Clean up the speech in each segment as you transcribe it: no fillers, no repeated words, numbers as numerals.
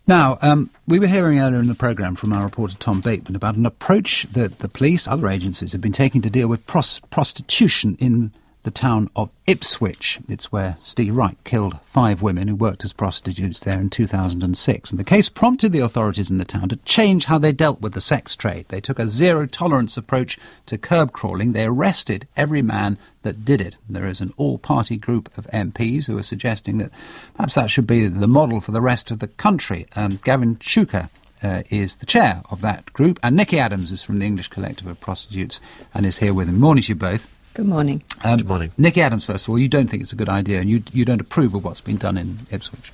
Now, we were hearing earlier in the programme from our reporter Tom Bateman about an approach that the police, other agencies, have been taking to deal with prostitution in the town of Ipswich. It's where Steve Wright killed 5 women who worked as prostitutes there in 2006. And the case prompted the authorities in the town to change how they dealt with the sex trade. They took a zero-tolerance approach to curb crawling. They arrested every man that did it. There is an all-party group of MPs who are suggesting that perhaps that should be the model for the rest of the country. Gavin Shuker is the chair of that group, and Niki Adams is from the English Collective of Prostitutes and is here with him. Morning to you both. Good morning. Good morning. Niki Adams, first of all, you don't think it's a good idea, and you don't approve of what's been done in Ipswich.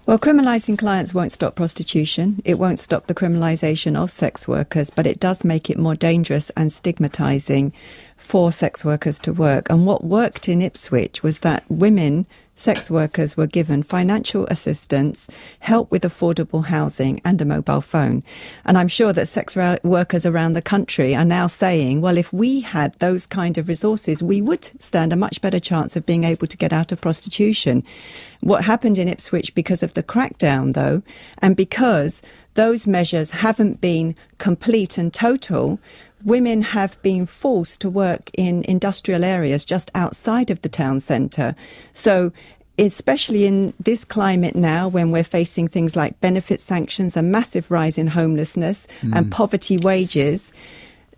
Well, criminalising clients won't stop prostitution. It won't stop the criminalisation of sex workers, but it does make it more dangerous and stigmatising for sex workers to work. And what worked in Ipswich was that women, sex workers, were given financial assistance, help with affordable housing and a mobile phone. And I'm sure that sex workers around the country are now saying, well, if we had those kind of resources, we would stand a much better chance of being able to get out of prostitution. What happened in Ipswich, because of the crackdown, though, and because those measures haven't been complete and total, women have been forced to work in industrial areas just outside of the town centre. So especially in this climate now, when we're facing things like benefit sanctions, a massive rise in homelessness and poverty wages,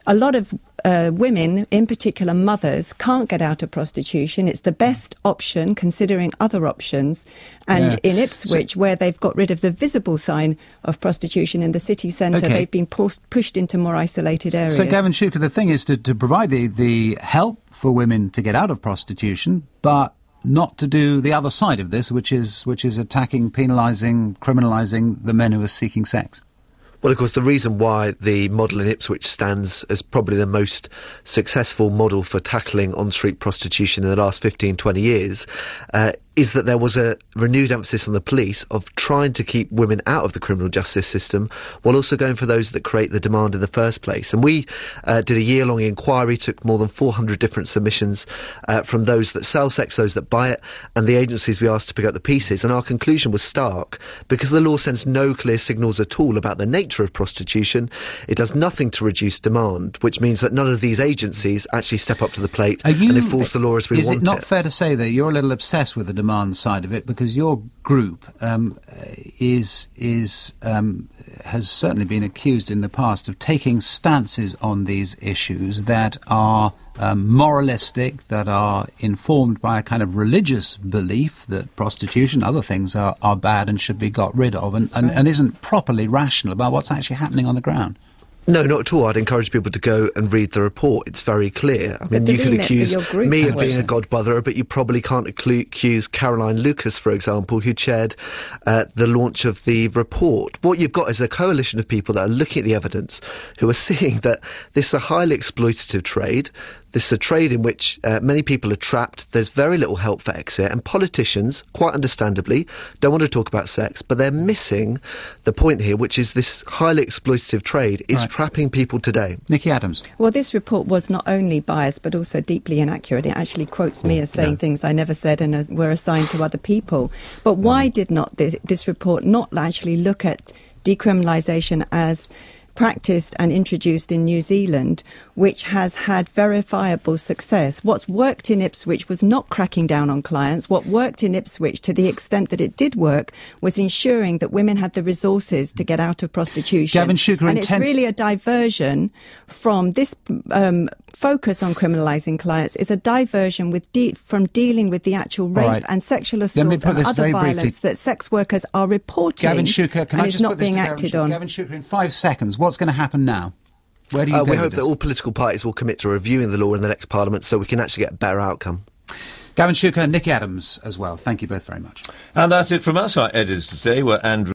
a lot of women, in particular mothers, can't get out of prostitution. It's the best option considering other options. And in Ipswich, where they've got rid of the visible sign of prostitution in the city centre, they've been pushed into more isolated areas. So, Gavin Shuker, the thing is to provide the help for women to get out of prostitution, but not to do the other side of this, which is attacking, penalising, criminalising the men who are seeking sex. Well, of course, the reason why the model in Ipswich stands as probably the most successful model for tackling on-street prostitution in the last 15, 20 years is that there was a renewed emphasis on the police of trying to keep women out of the criminal justice system while also going for those that create the demand in the first place. And we did a year-long inquiry, took more than 400 different submissions from those that sell sex, those that buy it, and the agencies we asked to pick up the pieces. And our conclusion was stark. Because the law sends no clear signals at all about the nature of prostitution, it does nothing to reduce demand, which means that none of these agencies actually step up to the plate and enforce the law as we want it. Is it not fair to say that you're a little obsessed with the demand side of it, because your group has certainly been accused in the past of taking stances on these issues that are moralistic, that are informed by a kind of religious belief that prostitution, other things are bad and should be got rid of, and isn't properly rational about what's actually happening on the ground? No, not at all. I'd encourage people to go and read the report. It's very clear. I mean, you could accuse me of being a godbotherer, but you probably can't accuse Caroline Lucas, for example, who chaired the launch of the report. What you've got is a coalition of people that are looking at the evidence, who are seeing that this is a highly exploitative trade. This is a trade in which many people are trapped. There's very little help for exit, and politicians, quite understandably, don't want to talk about sex, but they're missing the point here, which is this highly exploitative trade is trapping people today. Niki Adams. Well, this report was not only biased, but also deeply inaccurate. It actually quotes me as saying things I never said and were assigned to other people. But why did not this report not actually look at decriminalisation as practiced and introduced in New Zealand, which has had verifiable success? What's worked in Ipswich was not cracking down on clients. What worked in Ipswich, to the extent that it did work, was ensuring that women had the resources to get out of prostitution. Gavin Shuker, and it's really a diversion from this focus on criminalising clients. Is a diversion from dealing with the actual rape and sexual assault and other violence that sex workers are reporting. Gavin Shuker, can I just not being acted on. Gavin Shuker, in 5 seconds, what's going to happen now? Where do you go we hope with this? that all political parties will commit to reviewing the law in the next Parliament so we can actually get a better outcome. Gavin Shuker, Niki Adams as well. Thank you both very much. And that's it from us. Our editors today were Andrew